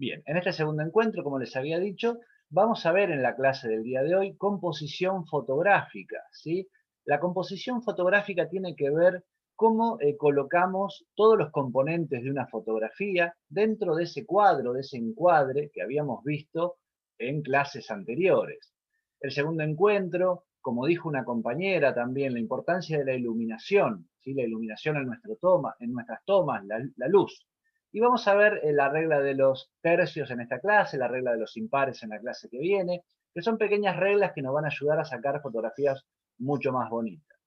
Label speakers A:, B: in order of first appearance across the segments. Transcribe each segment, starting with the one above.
A: Bien, en este segundo encuentro, como les había dicho, vamos a ver en la clase del día de hoy composición fotográfica, ¿sí? La composición fotográfica tiene que ver cómo colocamos todos los componentes de una fotografía dentro de ese cuadro, de ese encuadre que habíamos visto en clases anteriores. El segundo encuentro, como dijo una compañera también, la importancia de la iluminación, ¿sí? La iluminación en, en nuestras tomas, la luz. Y vamos a ver la regla de los tercios en esta clase, la regla de los impares en la clase que viene, que son pequeñas reglas que nos van a ayudar a sacar fotografías mucho más bonitas.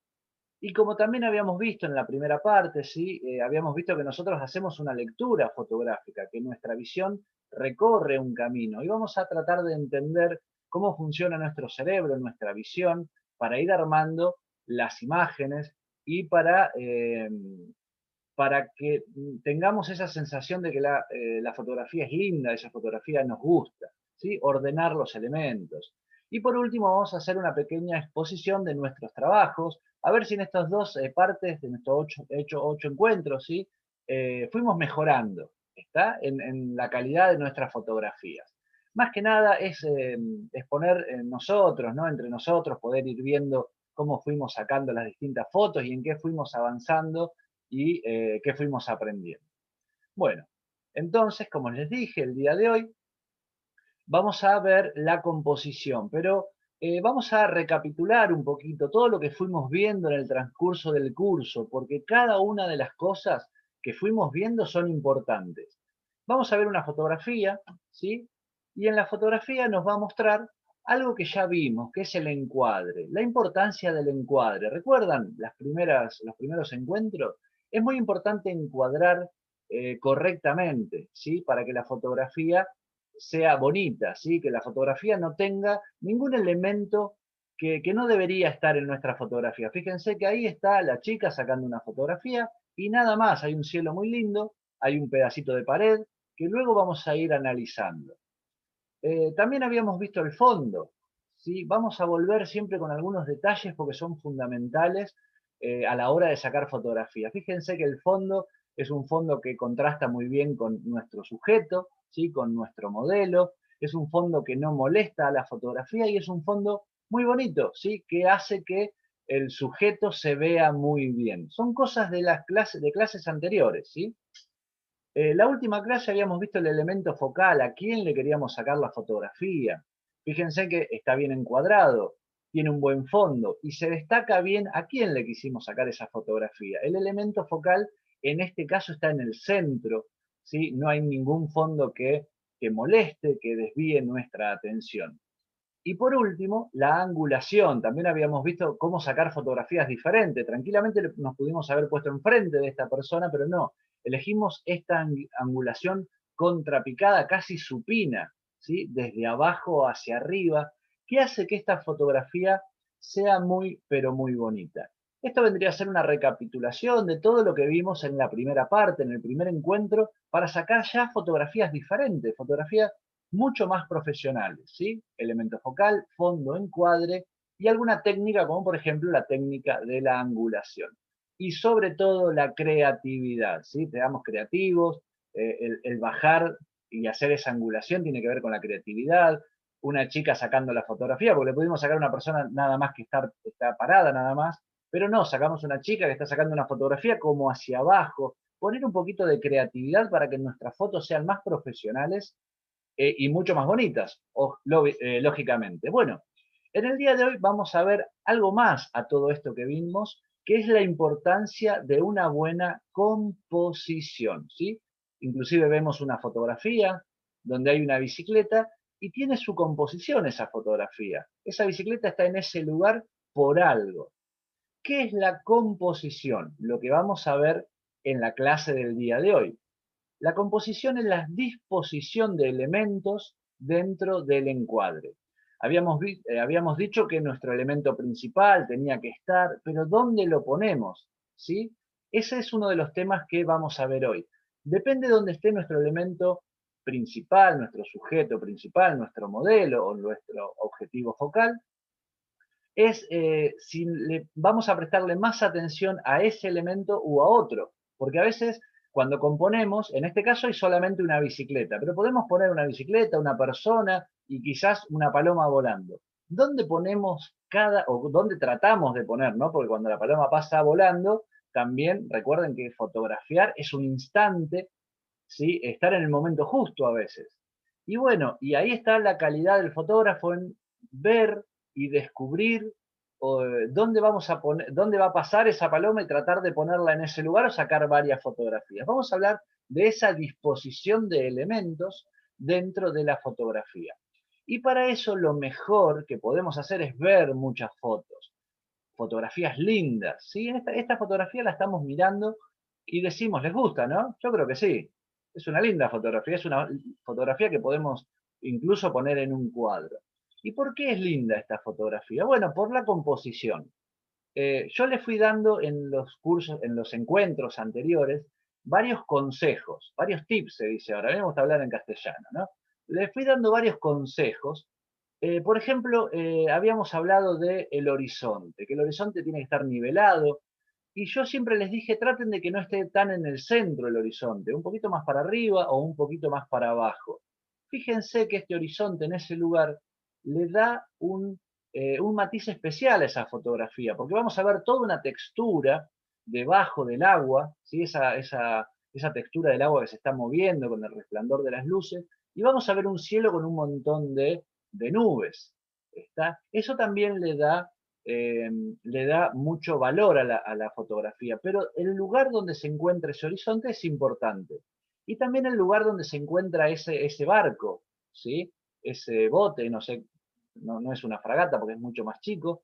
A: Y como también habíamos visto en la primera parte, ¿sí? Habíamos visto que nosotros hacemos una lectura fotográfica, que nuestra visión recorre un camino y vamos a tratar de entender cómo funciona nuestro cerebro, nuestra visión, para ir armando las imágenes y para que tengamos esa sensación de que la fotografía es linda, esa fotografía nos gusta, ¿sí? Ordenar los elementos. Y por último vamos a hacer una pequeña exposición de nuestros trabajos, a ver si en estas dos partes de nuestros ocho encuentros, ¿sí? Fuimos mejorando, ¿está? En la calidad de nuestras fotografías. Más que nada es exponer nosotros, ¿no? Entre nosotros, poder ir viendo cómo fuimos sacando las distintas fotos y en qué fuimos avanzando y qué fuimos aprendiendo. Bueno, entonces, como les dije, el día de hoy vamos a ver la composición, pero vamos a recapitular un poquito todo lo que fuimos viendo en el transcurso del curso, porque cada una de las cosas que fuimos viendo son importantes. Vamos a ver una fotografía, ¿sí? Y en la fotografía nos va a mostrar algo que ya vimos, que es el encuadre, la importancia del encuadre. ¿Recuerdan los primeros encuentros? Es muy importante encuadrar correctamente, ¿sí? Para que la fotografía sea bonita, ¿sí? Que la fotografía no tenga ningún elemento que no debería estar en nuestra fotografía. Fíjense que ahí está la chica sacando una fotografía y nada más, hay un cielo muy lindo, hay un pedacito de pared que luego vamos a ir analizando. También habíamos visto el fondo, ¿sí? Vamos a volver siempre con algunos detalles porque son fundamentales a la hora de sacar fotografías. Fíjense que el fondo es un fondo que contrasta muy bien con nuestro sujeto, ¿sí? Con nuestro modelo, es un fondo que no molesta a la fotografía y es un fondo muy bonito, ¿sí? Que hace que el sujeto se vea muy bien. Son cosas de las de clases anteriores, ¿sí? La última clase habíamos visto el elemento focal, a quién le queríamos sacar la fotografía. Fíjense que está bien encuadrado, tiene un buen fondo y se destaca bien a quién le quisimos sacar esa fotografía. El elemento focal en este caso está en el centro, ¿sí? No hay ningún fondo que moleste, que desvíe nuestra atención. Y por último, la angulación. También habíamos visto cómo sacar fotografías diferentes. Tranquilamente nos pudimos haber puesto enfrente de esta persona, pero no. Elegimos esta angulación contrapicada, casi supina, ¿sí? Desde abajo hacia arriba, que hace que esta fotografía sea muy, pero muy bonita. Esto vendría a ser una recapitulación de todo lo que vimos en la primera parte, en el primer encuentro, para sacar ya fotografías diferentes, fotografías mucho más profesionales, ¿sí? Elemento focal, fondo, encuadre y alguna técnica como por ejemplo la técnica de la angulación. Y sobre todo la creatividad, ¿sí? Seamos creativos, el bajar y hacer esa angulación tiene que ver con la creatividad, una chica sacando la fotografía, porque le pudimos sacar a una persona nada más que está parada nada más, pero no, sacamos una chica que está sacando una fotografía como hacia abajo, poner un poquito de creatividad para que nuestras fotos sean más profesionales y mucho más bonitas, lógicamente. Bueno, en el día de hoy vamos a ver algo más a todo esto que vimos, que es la importancia de una buena composición, ¿sí? Inclusive vemos una fotografía donde hay una bicicleta y tiene su composición esa fotografía. Esa bicicleta está en ese lugar por algo. ¿Qué es la composición? Lo que vamos a ver en la clase del día de hoy. La composición es la disposición de elementos dentro del encuadre. Habíamos dicho que nuestro elemento principal tenía que estar, pero ¿dónde lo ponemos? ¿Sí? Ese es uno de los temas que vamos a ver hoy. Depende de dónde esté nuestro elemento principal, nuestro sujeto principal, nuestro modelo o nuestro objetivo focal, es si vamos a prestarle más atención a ese elemento u a otro, porque a veces Cuando componemos, en este caso hay solamente una bicicleta, pero podemos poner una bicicleta, una persona y quizás una paloma volando. ¿Dónde ponemos o dónde tratamos de poner, ¿no? Porque cuando la paloma pasa volando, también recuerden que fotografiar es un instante, ¿sí? Estar en el momento justo a veces. Y bueno, y ahí está la calidad del fotógrafo en ver y descubrir dónde vamos a poner, dónde va a pasar esa paloma y tratar de ponerla en ese lugar o sacar varias fotografías. Vamos a hablar de esa disposición de elementos dentro de la fotografía. Y para eso lo mejor que podemos hacer es ver muchas fotos, fotografías lindas, ¿sí? Esta fotografía la estamos mirando y decimos, ¿les gusta, no? Yo creo que sí. Es una linda fotografía, es una fotografía que podemos incluso poner en un cuadro. ¿Y por qué es linda esta fotografía? Bueno, por la composición. Yo le fui dando en los cursos, en los encuentros anteriores, varios consejos, varios tips, se dice ahora, vamos a hablar en castellano, ¿no? Le fui dando varios consejos. Por ejemplo, habíamos hablado del horizonte, que el horizonte tiene que estar nivelado, y yo siempre les dije, traten de que no esté tan en el centro el horizonte, un poquito más para arriba o un poquito más para abajo. Fíjense que este horizonte en ese lugar le da un matiz especial a esa fotografía, porque vamos a ver toda una textura debajo del agua, ¿sí? Esa textura del agua que se está moviendo con el resplandor de las luces, y vamos a ver un cielo con un montón de nubes. ¿Está? Eso también le da mucho valor a la fotografía, pero el lugar donde se encuentra ese horizonte es importante. Y también el lugar donde se encuentra ese barco, ¿sí? Ese bote, no sé, no es una fragata porque es mucho más chico.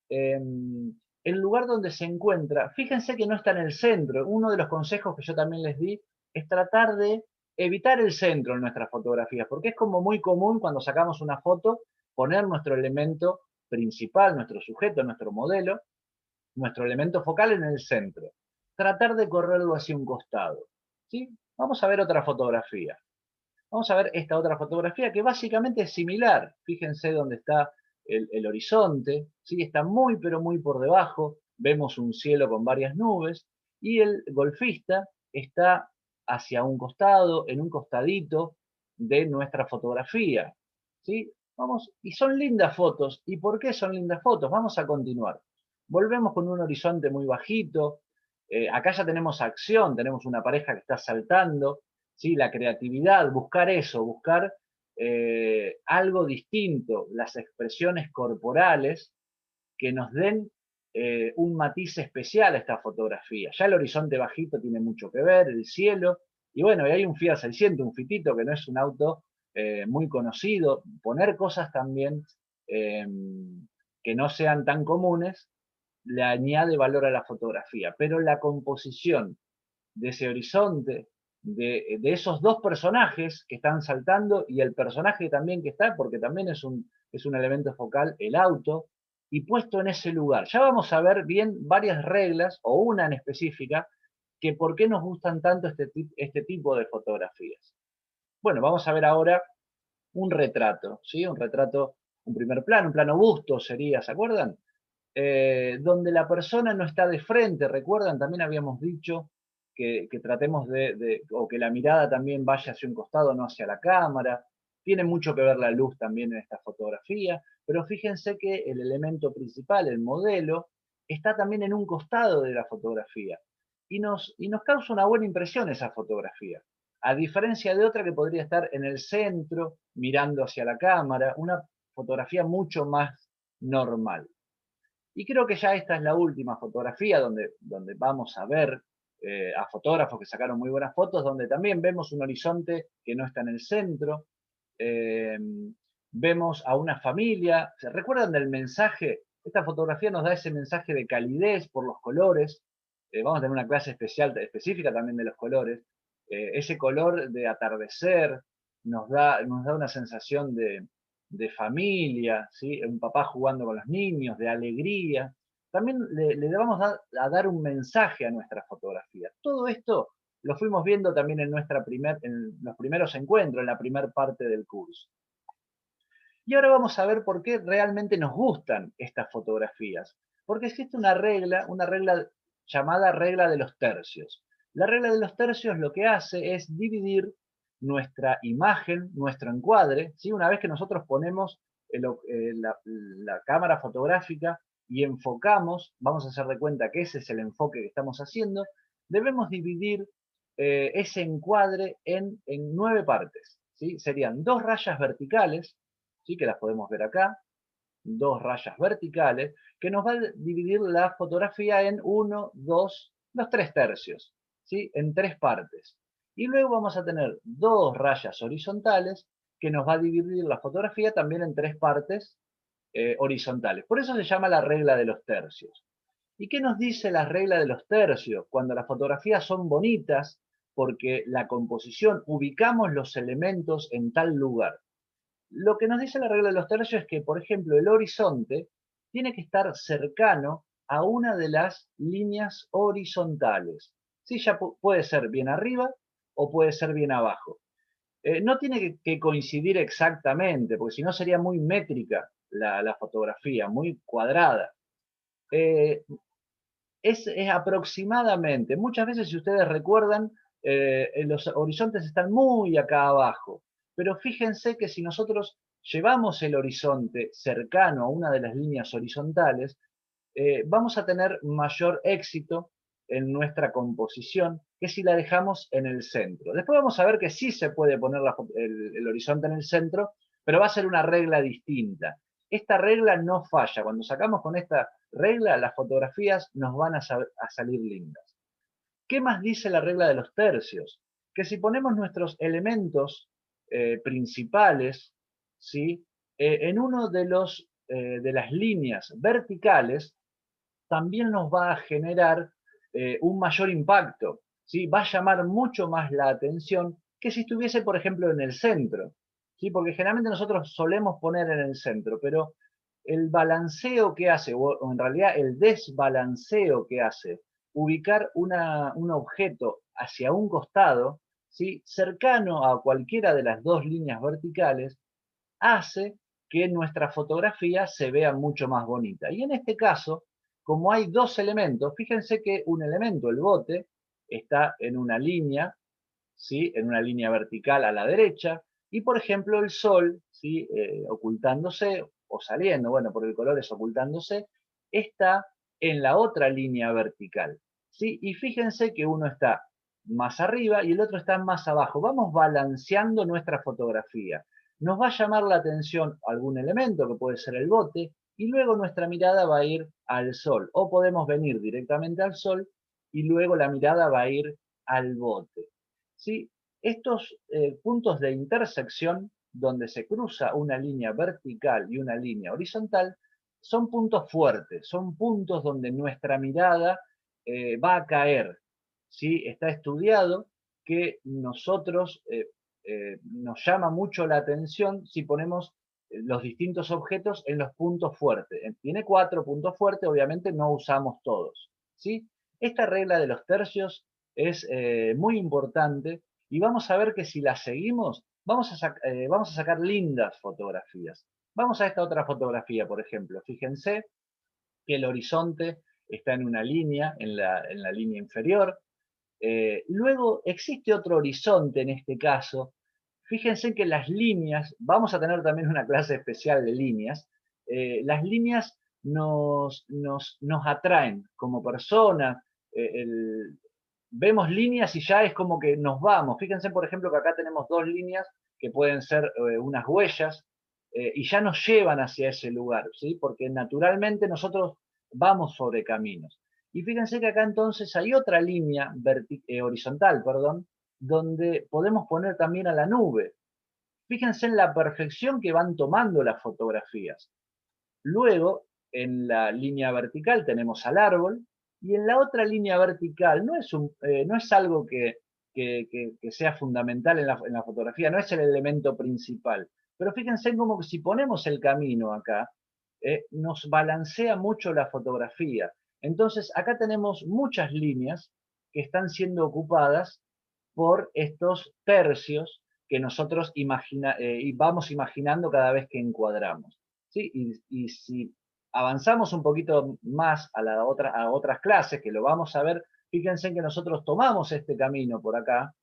A: El lugar donde se encuentra, fíjense que no está en el centro. Uno de los consejos que yo también les di es tratar de evitar el centro en nuestras fotografías, porque es como muy común cuando sacamos una foto poner nuestro elemento principal, nuestro sujeto, nuestro modelo, nuestro elemento focal en el centro. Tratar de correrlo hacia un costado. ¿Sí? Vamos a ver otra fotografía. Vamos a ver esta otra fotografía que básicamente es similar. Fíjense dónde está el horizonte, ¿sí? Está muy pero muy por debajo. Vemos un cielo con varias nubes y el golfista está hacia un costado, en un costadito de nuestra fotografía. ¿Sí? Vamos, y son lindas fotos. ¿Y por qué son lindas fotos? Vamos a continuar. Volvemos con un horizonte muy bajito. Acá ya tenemos acción, tenemos una pareja que está saltando. ¿Sí? La creatividad, buscar eso, buscar algo distinto, las expresiones corporales que nos den un matiz especial a esta fotografía. Ya el horizonte bajito tiene mucho que ver, el cielo, y bueno, y hay un Fiat 600, un Fitito, que no es un auto muy conocido, poner cosas también eh, que no sean tan comunes, le añade valor a la fotografía, pero la composición de ese horizonte, de esos dos personajes que están saltando y el personaje también que está, porque también es un elemento focal, el auto, y puesto en ese lugar. Ya vamos a ver bien varias reglas, o una en específica, que por qué nos gustan tanto este tipo de fotografías. Bueno, vamos a ver ahora un retrato, ¿sí? Un retrato, un primer plano, un plano busto sería, ¿se acuerdan? Donde la persona no está de frente, recuerdan, también habíamos dicho que tratemos o que la mirada también vaya hacia un costado, no hacia la cámara. Tiene mucho que ver la luz también en esta fotografía, pero fíjense que el elemento principal, el modelo, está también en un costado de la fotografía. Y nos causa una buena impresión esa fotografía. A diferencia de otra que podría estar en el centro, mirando hacia la cámara, una fotografía mucho más normal. Y creo que ya esta es la última fotografía donde vamos a ver a fotógrafos que sacaron muy buenas fotos, donde también vemos un horizonte que no está en el centro. eh, Vemos a una familia. ¿Se recuerdan del mensaje? Esta fotografía nos da ese mensaje de calidez por los colores. Vamos a tener una clase especial, específica también de los colores. Ese color de atardecer nos da una sensación de familia, ¿sí? Un papá jugando con los niños, de alegría. También le vamos a dar un mensaje a nuestra fotografía. Todo esto lo fuimos viendo también en los primeros encuentros, en la primera parte del curso. Y ahora vamos a ver por qué realmente nos gustan estas fotografías. Porque existe una regla llamada regla de los tercios. La regla de los tercios lo que hace es dividir nuestra imagen, nuestro encuadre, ¿sí? Una vez que nosotros ponemos la cámara fotográfica y enfocamos, vamos a hacer de cuenta que ese es el enfoque que estamos haciendo, debemos dividir ese encuadre en 9 partes, ¿sí? Serían 2 rayas verticales, ¿sí? Que las podemos ver acá, 2 rayas verticales, que nos va a dividir la fotografía en 1, 2, los 3 tercios, ¿sí? En 3 partes. Y luego vamos a tener 2 rayas horizontales que nos va a dividir la fotografía también en 3 partes horizontales. Por eso se llama la regla de los tercios. ¿Y qué nos dice la regla de los tercios? Cuando las fotografías son bonitas, porque la composición, ubicamos los elementos en tal lugar. Lo que nos dice la regla de los tercios es que, por ejemplo, el horizonte tiene que estar cercano a una de las líneas horizontales. Sí, ya puede ser bien arriba o puede ser bien abajo. No tiene que coincidir exactamente, porque si no sería muy métrica la fotografía, muy cuadrada. Eh, es aproximadamente, muchas veces si ustedes recuerdan, los horizontes están muy acá abajo, pero fíjense que si nosotros llevamos el horizonte cercano a una de las líneas horizontales, vamos a tener mayor éxito en nuestra composición que si la dejamos en el centro. Después vamos a ver que sí se puede poner el horizonte en el centro, pero va a ser una regla distinta. Esta regla no falla. Cuando sacamos con esta regla, las fotografías nos van a salir lindas. ¿Qué más dice la regla de los tercios? Que si ponemos nuestros elementos principales, ¿sí? En uno de las líneas verticales, también nos va a generar un mayor impacto, ¿sí? Va a llamar mucho más la atención que si estuviese, por ejemplo, en el centro, ¿sí? Porque generalmente nosotros solemos poner en el centro, pero el balanceo que hace, o en realidad el desbalanceo que hace, ubicar un objeto hacia un costado, ¿sí? Cercano a cualquiera de las dos líneas verticales, hace que nuestra fotografía se vea mucho más bonita. Y en este caso, como hay dos elementos, fíjense que un elemento, el bote, está en una línea, ¿sí? En una línea vertical a la derecha, y por ejemplo el sol, ¿sí? Ocultándose o saliendo, bueno, por el color es ocultándose, está en la otra línea vertical, ¿sí? Y fíjense que uno está más arriba y el otro está más abajo. Vamos balanceando nuestra fotografía. Nos va a llamar la atención algún elemento, que puede ser el bote, y luego nuestra mirada va a ir al sol. O podemos venir directamente al sol y luego la mirada va a ir al bote. ¿Sí? Estos puntos de intersección, donde se cruza una línea vertical y una línea horizontal, son puntos fuertes, son puntos donde nuestra mirada va a caer. ¿Sí? Está estudiado que nosotros nos llama mucho la atención si ponemos los distintos objetos en los puntos fuertes. Tiene 4 puntos fuertes, obviamente no usamos todos. ¿Sí? Esta regla de los tercios es muy importante y vamos a ver que si la seguimos, vamos a sacar lindas fotografías. Vamos a esta otra fotografía, por ejemplo. Fíjense que el horizonte está en una línea, en la línea inferior. Luego existe otro horizonte en este caso. Fíjense que las líneas, vamos a tener también una clase especial de líneas, las líneas nos atraen como personas, vemos líneas y ya es como que nos vamos. Fíjense, por ejemplo, que acá tenemos dos líneas que pueden ser unas huellas y ya nos llevan hacia ese lugar, ¿sí? Porque naturalmente nosotros vamos sobre caminos. Y fíjense que acá entonces hay otra línea horizontal, perdón, donde podemos poner también a la nube. Fíjense en la perfección que van tomando las fotografías. Luego, en la línea vertical tenemos al árbol y en la otra línea vertical no es algo que sea fundamental en la fotografía, no es el elemento principal. Pero fíjense como que si ponemos el camino acá, nos balancea mucho la fotografía. Entonces, acá tenemos muchas líneas que están siendo ocupadas por estos tercios que nosotros vamos imaginando cada vez que encuadramos. ¿Sí? Y si avanzamos un poquito más a otras clases, que lo vamos a ver Fíjense que nosotros tomamos este camino por acá,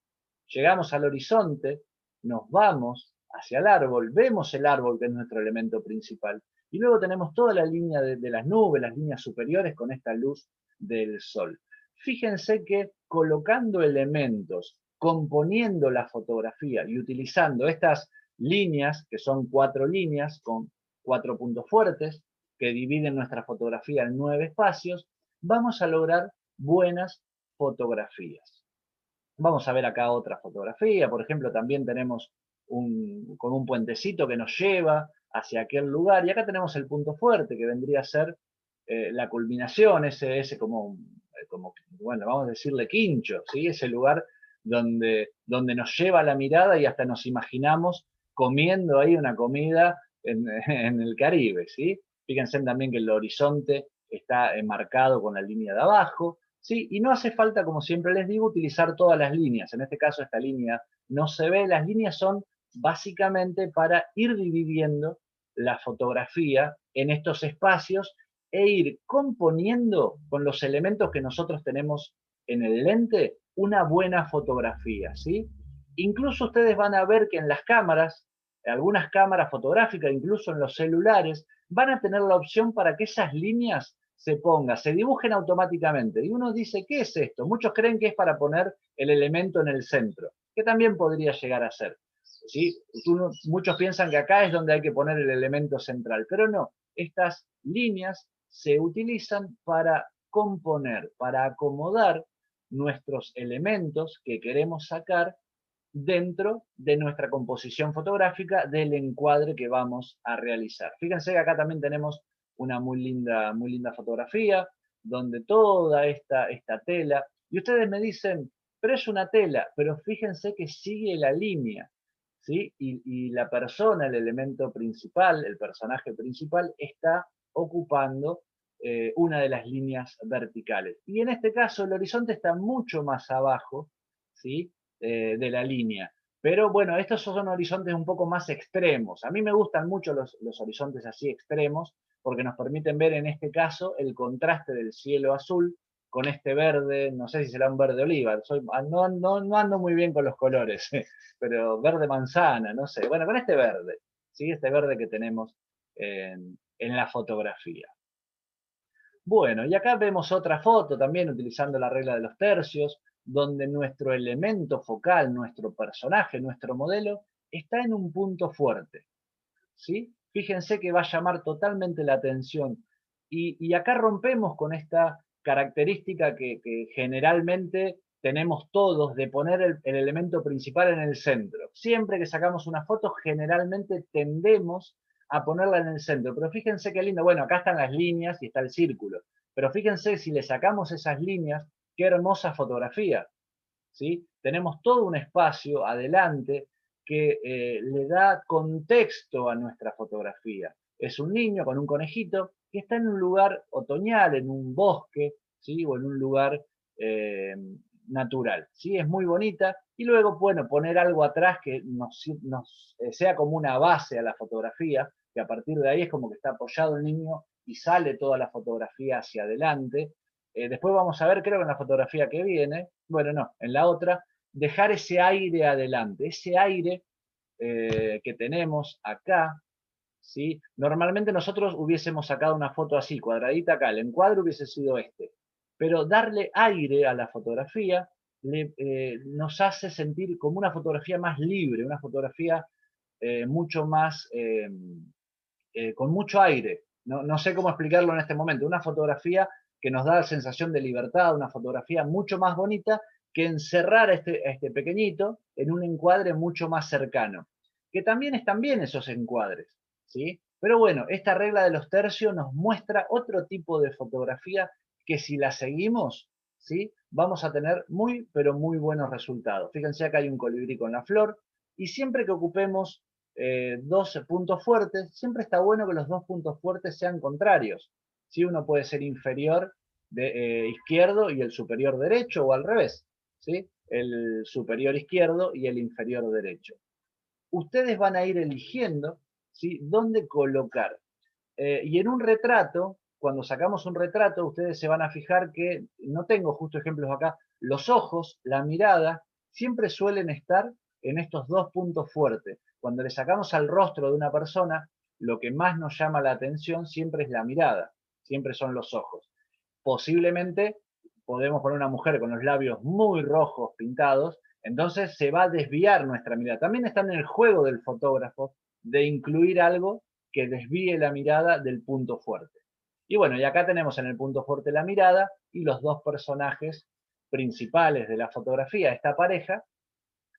A: llegamos al horizonte, nos vamos hacia el árbol, vemos el árbol que es nuestro elemento principal, y luego tenemos toda la línea de las nubes, las líneas superiores con esta luz del sol. Fíjense que colocando elementos, componiendo la fotografía y utilizando estas líneas, que son 4 líneas con 4 puntos fuertes, que dividen nuestra fotografía en 9 espacios, vamos a lograr buenas fotografías. Vamos a ver acá otra fotografía, por ejemplo, también tenemos con un puentecito que nos lleva hacia aquel lugar, y acá tenemos el punto fuerte, que vendría a ser la culminación, ese como, bueno, vamos a decirle quincho, ¿sí? Ese lugar donde nos lleva la mirada y hasta nos imaginamos comiendo ahí una comida en el Caribe, ¿sí? Fíjense también que el horizonte está marcado con la línea de abajo, ¿sí? Y no hace falta, como siempre les digo, utilizar todas las líneas. En este caso esta línea no se ve, las líneas son básicamente para ir dividiendo la fotografía en estos espacios e ir componiendo con los elementos que nosotros tenemos en el lente una buena fotografía, ¿sí? Incluso ustedes van a ver que en las cámaras, algunas cámaras fotográficas, incluso en los celulares, van a tener la opción para que esas líneas se dibujen automáticamente. Y uno dice, ¿qué es esto? Muchos creen que es para poner el elemento en el centro, que también podría llegar a ser. ¿Sí? Muchos piensan que acá es donde hay que poner el elemento central, pero no. Estas líneas se utilizan para componer, para acomodar nuestros elementos que queremos sacar dentro de nuestra composición fotográfica del encuadre que vamos a realizar. Fíjense que acá también tenemos una muy linda fotografía, donde toda esta tela, y ustedes me dicen, pero es una tela, pero fíjense que sigue la línea, ¿sí? Y la persona, el elemento principal, el personaje principal, está ocupando una de las líneas verticales. Y en este caso el horizonte está mucho más abajo, ¿sí? De la línea. Pero bueno, estos son horizontes un poco más extremos. A mí me gustan mucho los horizontes así extremos porque nos permiten ver en este caso el contraste del cielo azul con este verde, no sé si será un verde oliva, no ando muy bien con los colores, pero verde manzana, no sé. Bueno, con este verde, ¿sí? Este verde que tenemos en la fotografía. Bueno, y acá vemos otra foto también utilizando la regla de los tercios, donde nuestro elemento focal, nuestro personaje, nuestro modelo, está en un punto fuerte, ¿sí? Fíjense que va a llamar totalmente la atención. Y acá rompemos con esta característica que generalmente tenemos todos de poner el elemento principal en el centro. Siempre que sacamos una foto, generalmente tendemos a ponerla en el centro. Pero fíjense qué lindo. Bueno, acá están las líneas y está el círculo. Pero fíjense si le sacamos esas líneas, qué hermosa fotografía, ¿sí? Tenemos todo un espacio adelante que le da contexto a nuestra fotografía. Es un niño con un conejito que está en un lugar otoñal, en un bosque, ¿sí? O en un lugar eh, natural, ¿sí? Es muy bonita. Y luego, bueno, poner algo atrás que sea como una base a la fotografía, que a partir de ahí es como que está apoyado el niño y sale toda la fotografía hacia adelante. Después vamos a ver, creo que en la fotografía que viene, bueno, no, en la otra, dejar ese aire adelante, ese aire que tenemos acá, ¿sí? Normalmente nosotros hubiésemos sacado una foto así, cuadradita acá, el encuadre hubiese sido este, pero darle aire a la fotografía nos hace sentir como una fotografía más libre, una fotografía mucho más, con mucho aire. No sé cómo explicarlo en este momento, una fotografía que nos da la sensación de libertad, una fotografía mucho más bonita que encerrar a este pequeñito en un encuadre mucho más cercano. Que también están bien esos encuadres, ¿sí? Pero bueno, esta regla de los tercios nos muestra otro tipo de fotografía que si la seguimos, ¿sí? Vamos a tener muy, pero muy buenos resultados. Fíjense acá hay un colibrí con la flor y siempre que ocupemos dos puntos fuertes, siempre está bueno que los dos puntos fuertes sean contrarios. ¿Sí? Uno puede ser inferior izquierdo y el superior derecho o al revés. ¿Sí? El superior izquierdo y el inferior derecho. Ustedes van a ir eligiendo, ¿sí? Dónde colocar. Y en un retrato, cuando sacamos un retrato, ustedes se van a fijar que, no tengo justo ejemplos acá, los ojos, la mirada, siempre suelen estar en estos dos puntos fuertes. Cuando le sacamos al rostro de una persona, lo que más nos llama la atención siempre es la mirada, siempre son los ojos. Posiblemente podemos poner una mujer con los labios muy rojos pintados, entonces se va a desviar nuestra mirada. También está en el juego del fotógrafo de incluir algo que desvíe la mirada del punto fuerte. Y bueno, y acá tenemos en el punto fuerte la mirada y los dos personajes principales de la fotografía, esta pareja,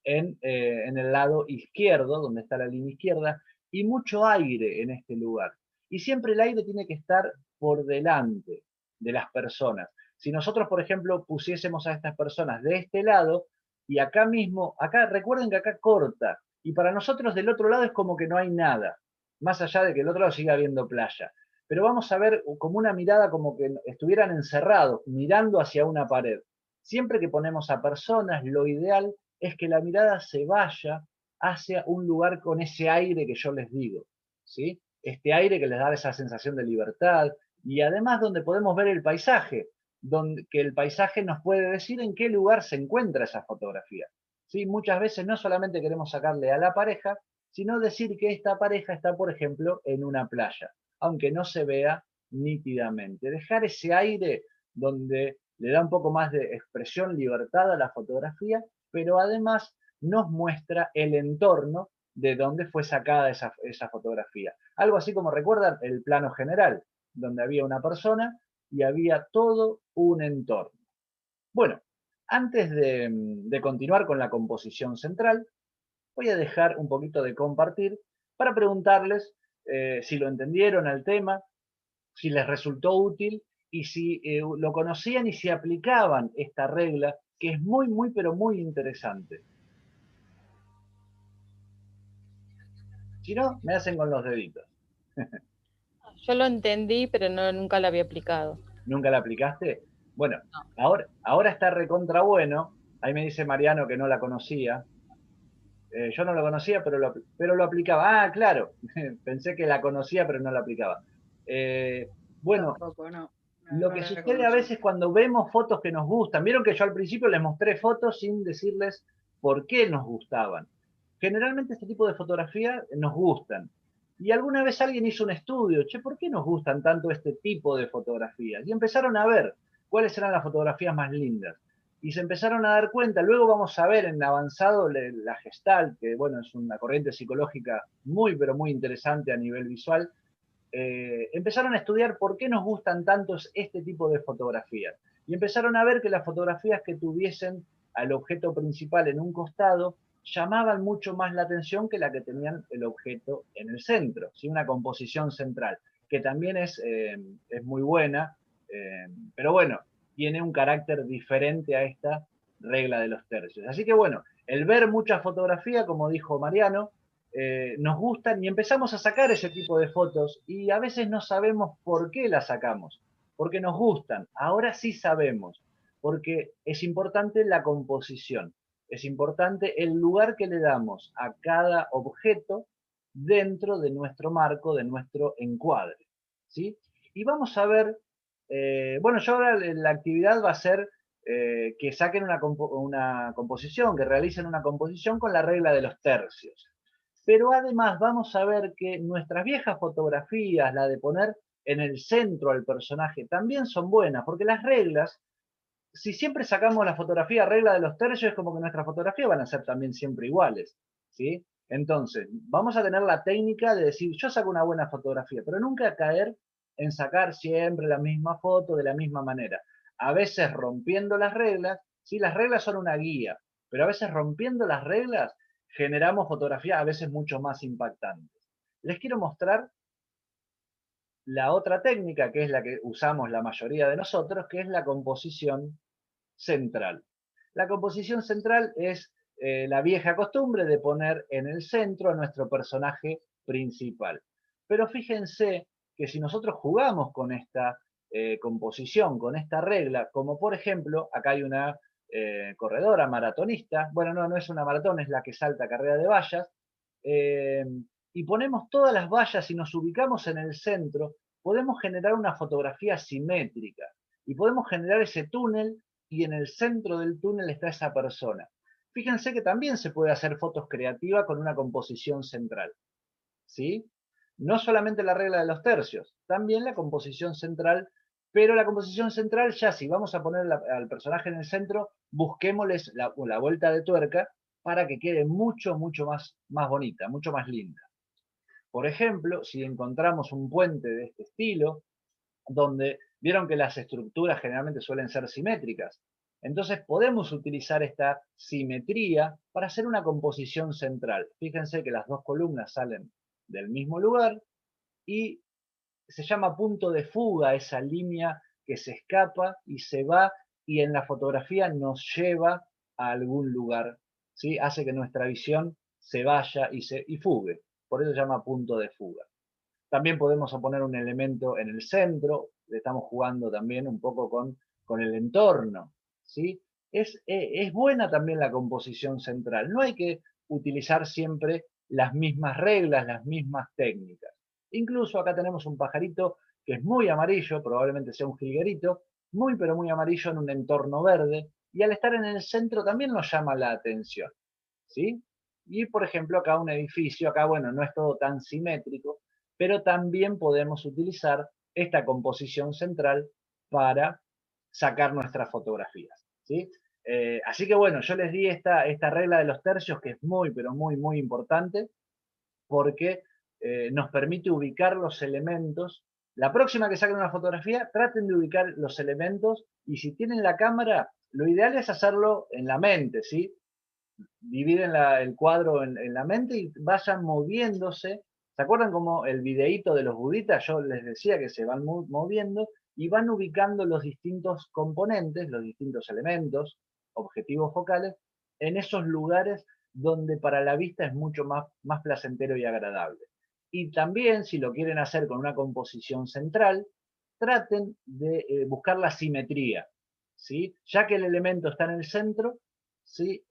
A: en el lado izquierdo, donde está la línea izquierda, y mucho aire en este lugar. Y siempre el aire tiene que estar por delante de las personas. Si nosotros, por ejemplo, pusiésemos a estas personas de este lado, y acá mismo, acá recuerden que acá corta, y para nosotros del otro lado es como que no hay nada, más allá de que el otro lado siga habiendo playa. Pero vamos a ver como una mirada como que estuvieran encerrados, mirando hacia una pared. Siempre que ponemos a personas, lo ideal es que la mirada se vaya hacia un lugar con ese aire que yo les digo, ¿sí? Este aire que les da esa sensación de libertad y además donde podemos ver el paisaje, donde que el paisaje nos puede decir en qué lugar se encuentra esa fotografía. ¿Sí? Muchas veces no solamente queremos sacarle a la pareja, sino decir que esta pareja está, por ejemplo, en una playa, aunque no se vea nítidamente. Dejar ese aire donde le da un poco más de expresión, libertad a la fotografía, pero además nos muestra el entorno de donde fue sacada esa fotografía. Algo así como recuerdan el plano general, donde había una persona y había todo un entorno. Bueno, antes de continuar con la composición central, voy a dejar un poquito de compartir para preguntarles si lo entendieron al tema, si les resultó útil y si lo conocían y si aplicaban esta regla, que es muy, muy, pero muy interesante. Si no, me hacen con los deditos.
B: Yo lo entendí, pero no, nunca lo había aplicado.
A: ¿Nunca la aplicaste? Bueno,
B: No.
A: ahora está recontra bueno. Ahí me dice Mariano que no la conocía. Yo no lo conocía, pero lo aplicaba. Ah, claro. Pensé que la conocía, pero no la aplicaba. Eh, bueno,
C: Tampoco, no. No,
A: lo
C: no
A: que
C: la
A: sucede a
C: conocí.
A: veces cuando vemos fotos que nos gustan, vieron que yo al principio les mostré fotos sin decirles por qué nos gustaban. Generalmente este tipo de fotografías nos gustan. Y alguna vez alguien hizo un estudio, che, ¿por qué nos gustan tanto este tipo de fotografías? Y empezaron a ver cuáles eran las fotografías más lindas. Y se empezaron a dar cuenta, luego vamos a ver en avanzado la Gestalt, que bueno, es una corriente psicológica muy, pero muy interesante a nivel visual, empezaron a estudiar por qué nos gustan tantos este tipo de fotografías. Y empezaron a ver que las fotografías que tuviesen al objeto principal en un costado llamaban mucho más la atención que la que tenían el objeto en el centro, ¿sí? Una composición central, que también es muy buena, pero bueno, tiene un carácter diferente a esta regla de los tercios. Así que bueno, el ver mucha fotografía, como dijo Mariano, nos gustan y empezamos a sacar ese tipo de fotos y a veces no sabemos por qué las sacamos, porque nos gustan. Ahora sí sabemos, porque es importante la composición, es importante el lugar que le damos a cada objeto dentro de nuestro marco, de nuestro encuadre. ¿Sí? Y vamos a ver, bueno, yo ahora la actividad va a ser que saquen una composición, que realicen una composición con la regla de los tercios. Pero además vamos a ver que nuestras viejas fotografías, la de poner en el centro al personaje, también son buenas, porque las reglas, si siempre sacamos la fotografía regla de los tercios, es como que nuestras fotografías van a ser también siempre iguales, ¿sí? Entonces, vamos a tener la técnica de decir, yo saco una buena fotografía, pero nunca caer en sacar siempre la misma foto de la misma manera. A veces rompiendo las reglas, sí, las reglas son una guía, pero a veces rompiendo las reglas generamos fotografías a veces mucho más impactantes. Les quiero mostrar la otra técnica, que es la que usamos la mayoría de nosotros, que es la composición central. La composición central es la vieja costumbre de poner en el centro a nuestro personaje principal. Pero fíjense que si nosotros jugamos con esta composición, con esta regla, como por ejemplo, acá hay una corredora maratonista, bueno, no es una maratón, es la que salta carrera de vallas, eh, y ponemos todas las vallas y nos ubicamos en el centro, podemos generar una fotografía simétrica y podemos generar ese túnel y en el centro del túnel está esa persona. Fíjense que también se puede hacer fotos creativas con una composición central, ¿sí? No solamente la regla de los tercios, también la composición central, pero la composición central ya si vamos a poner al personaje en el centro, busquémosles la vuelta de tuerca para que quede mucho, mucho más bonita, mucho más linda. Por ejemplo, si encontramos un puente de este estilo, donde vieron que las estructuras generalmente suelen ser simétricas, entonces podemos utilizar esta simetría para hacer una composición central. Fíjense que las dos columnas salen del mismo lugar y se llama punto de fuga esa línea que se escapa y se va y en la fotografía nos lleva a algún lugar, ¿sí? Hace que nuestra visión se vaya y fugue. Por eso se llama punto de fuga. También podemos poner un elemento en el centro, estamos jugando también un poco con el entorno, ¿sí? Es buena también la composición central, no hay que utilizar siempre las mismas reglas, las mismas técnicas. Incluso acá tenemos un pajarito que es muy amarillo, probablemente sea un jilguerito, muy pero muy amarillo en un entorno verde, y al estar en el centro también nos llama la atención, ¿sí? Y por ejemplo acá un edificio, acá bueno, no es todo tan simétrico, pero también podemos utilizar esta composición central para sacar nuestras fotografías, ¿sí? Así que bueno, yo les di esta regla de los tercios que es muy, pero muy, muy importante porque nos permite ubicar los elementos. La próxima que saquen una fotografía, traten de ubicar los elementos y si tienen la cámara, lo ideal es hacerlo en la mente, ¿sí? Dividen el cuadro en la mente y vayan moviéndose. ¿Se acuerdan como el videíto de los buditas? Yo les decía que se van moviendo y van ubicando los distintos componentes, los distintos elementos, objetivos focales, en esos lugares donde para la vista es mucho más placentero y agradable. Y también, si lo quieren hacer con una composición central, traten de buscar la simetría, ¿sí? Ya que el elemento está en el centro, ¿sí?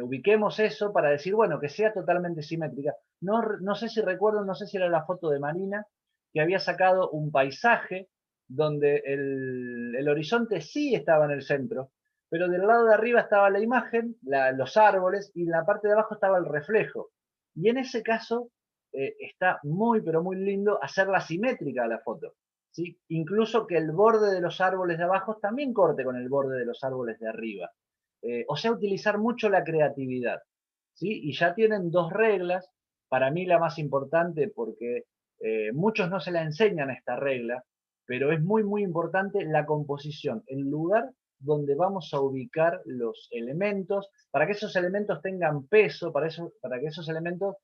A: Ubiquemos eso para decir, bueno, que sea totalmente simétrica. No sé si recuerdo, no sé si era la foto de Marina, que había sacado un paisaje donde el horizonte sí estaba en el centro, pero del lado de arriba estaba la imagen, los árboles, y en la parte de abajo estaba el reflejo. Y en ese caso está muy, pero muy lindo hacerla simétrica a la foto, ¿sí? Incluso que el borde de los árboles de abajo también corte con el borde de los árboles de arriba. O sea, utilizar mucho la creatividad, ¿sí? Y ya tienen dos reglas, para mí la más importante porque muchos no se la enseñan esta regla, pero es muy, muy importante la composición, el lugar donde vamos a ubicar los elementos, para que esos elementos tengan peso, para que esos elementos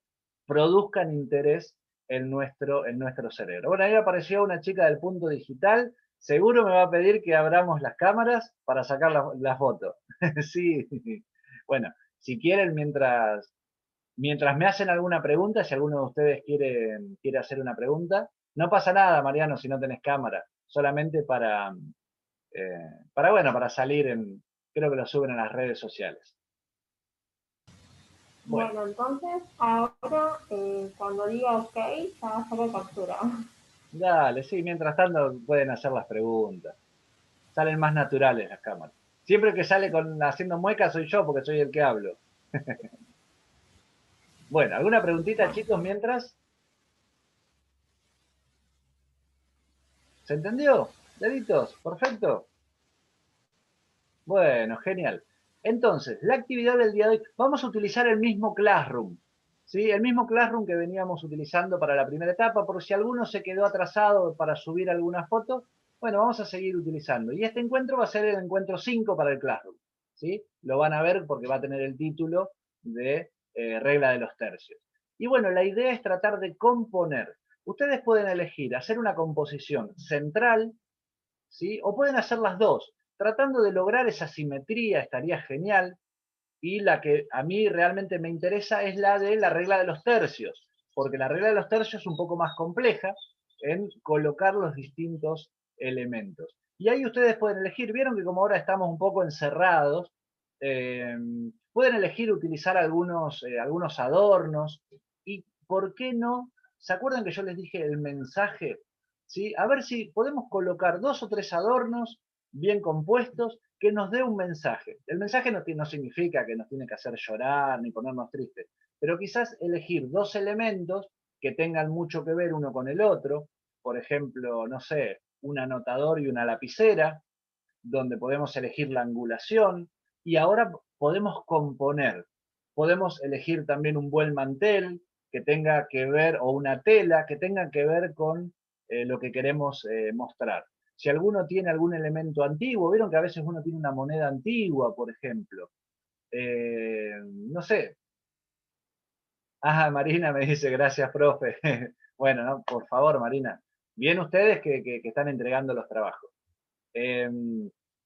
A: produzcan interés en nuestro cerebro. Bueno, ahí apareció una chica del punto digital, seguro me va a pedir que abramos las cámaras para sacar la foto. Sí, bueno, si quieren, mientras me hacen alguna pregunta, si alguno de ustedes quiere hacer una pregunta, no pasa nada, Mariano, si no tenés cámara, solamente bueno, para salir creo que lo suben en las redes sociales. Bueno,
C: Bueno, entonces ahora cuando diga OK, ya saco captura.
A: dale, sí, mientras tanto pueden hacer las preguntas. Salen más naturales las cámaras. Siempre que sale haciendo muecas soy yo porque soy el que hablo. Bueno, ¿alguna preguntita, chicos, mientras? ¿Se entendió? ¿Deditos? Perfecto. Bueno, genial. Entonces, la actividad del día de hoy, vamos a utilizar el mismo Classroom, ¿sí? El mismo Classroom que veníamos utilizando para la primera etapa, por si alguno se quedó atrasado para subir alguna foto, bueno, vamos a seguir utilizando. Y este encuentro va a ser el encuentro 5 para el Classroom, ¿sí? Lo van a ver porque va a tener el título de regla de los tercios. Y bueno, la idea es tratar de componer. Ustedes pueden elegir hacer una composición central, ¿sí? O pueden hacer las dos. Tratando de lograr esa simetría estaría genial. Y la que a mí realmente me interesa es la de la regla de los tercios, porque la regla de los tercios es un poco más compleja en colocar los distintos elementos. Y ahí ustedes pueden elegir, vieron que como ahora estamos un poco encerrados, eh, pueden elegir utilizar algunos adornos y, ¿por qué no? ¿Se acuerdan que yo les dije el mensaje? ¿sí? A ver si podemos colocar 2 o 3 adornos bien compuestos que nos dé un mensaje. El mensaje no significa que nos tiene que hacer llorar ni ponernos tristes, pero quizás elegir 2 elementos que tengan mucho que ver uno con el otro, por ejemplo, no sé, un anotador y una lapicera, donde podemos elegir la angulación y ahora podemos componer. Podemos elegir también un buen mantel que tenga que ver, o una tela que tenga que ver con lo que queremos mostrar. Si alguno tiene algún elemento antiguo, vieron que a veces uno tiene una moneda antigua, por ejemplo. No sé. Ah, Marina me dice, gracias, profe. Bueno, no, por favor, Marina. Bien ustedes que están entregando los trabajos. Eh,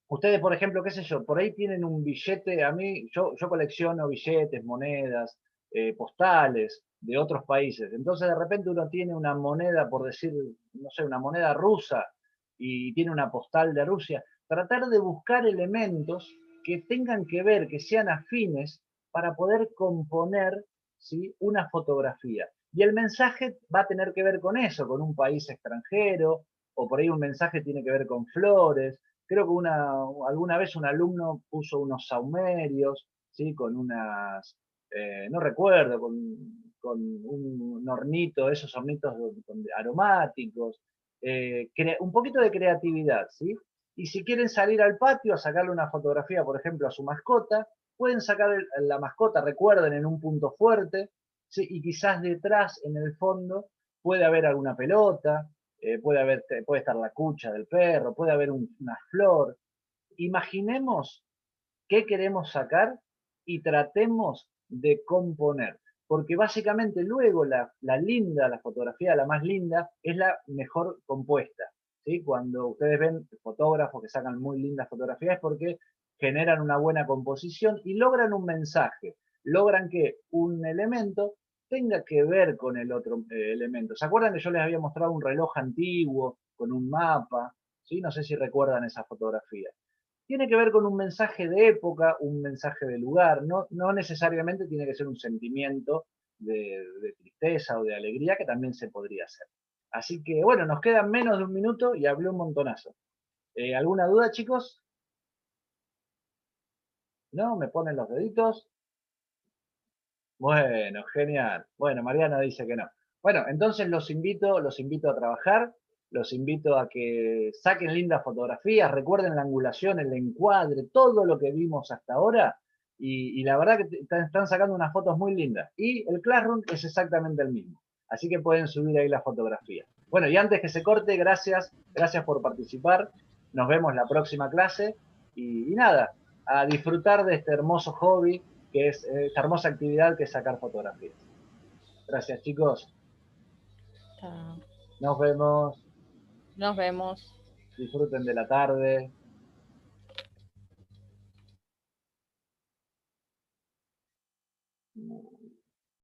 A: ustedes, por ejemplo, qué sé yo, por ahí tienen un billete, a mí, yo colecciono billetes, monedas, postales de otros países. Entonces, de repente uno tiene una moneda, por decir, no sé, una moneda rusa y tiene una postal de Rusia. Tratar de buscar elementos que tengan que ver, que sean afines para poder componer, ¿sí?, una fotografía. Y el mensaje va a tener que ver con eso, con un país extranjero, o por ahí un mensaje tiene que ver con flores. Creo que alguna vez un alumno puso unos saumerios, ¿sí?, con unas, no recuerdo, con un hornito, esos hornitos aromáticos, un poquito de creatividad, ¿sí? Y si quieren salir al patio a sacarle una fotografía, por ejemplo, a su mascota, pueden sacar la mascota, recuerden, en un punto fuerte, ¿sí? Y quizás detrás, en el fondo, puede haber alguna pelota, puede estar la cucha del perro, puede haber una flor. Imaginemos qué queremos sacar y tratemos de componer. Porque básicamente luego la fotografía, la más linda, es la mejor compuesta. ¿Sí? Cuando ustedes ven fotógrafos que sacan muy lindas fotografías es porque generan una buena composición y logran un mensaje. Logran que un elemento tenga que ver con el otro elemento. ¿Se acuerdan que yo les había mostrado un reloj antiguo con un mapa? ¿Sí? No sé si recuerdan esa fotografía. Tiene que ver con un mensaje de época, un mensaje de lugar, no necesariamente tiene que ser un sentimiento de tristeza o de alegría, que también se podría hacer. Así que bueno, nos quedan menos de un minuto y hablé un montonazo. ¿Alguna duda, chicos? ¿No? ¿Me ponen los deditos? Bueno, genial. Bueno, Mariana dice que no. Bueno, entonces los invito a trabajar, los invito a que saquen lindas fotografías, recuerden la angulación, el encuadre, todo lo que vimos hasta ahora, y la verdad que están sacando unas fotos muy lindas. Y el Classroom es exactamente el mismo, así que pueden subir ahí la fotografía. Bueno, y antes que se corte, gracias por participar, nos vemos la próxima clase, y nada, a disfrutar de este hermoso hobby que es esta hermosa actividad que es sacar fotografías. Gracias, chicos.
B: Chao.
A: Nos vemos.
B: Nos vemos.
A: Disfruten de la tarde.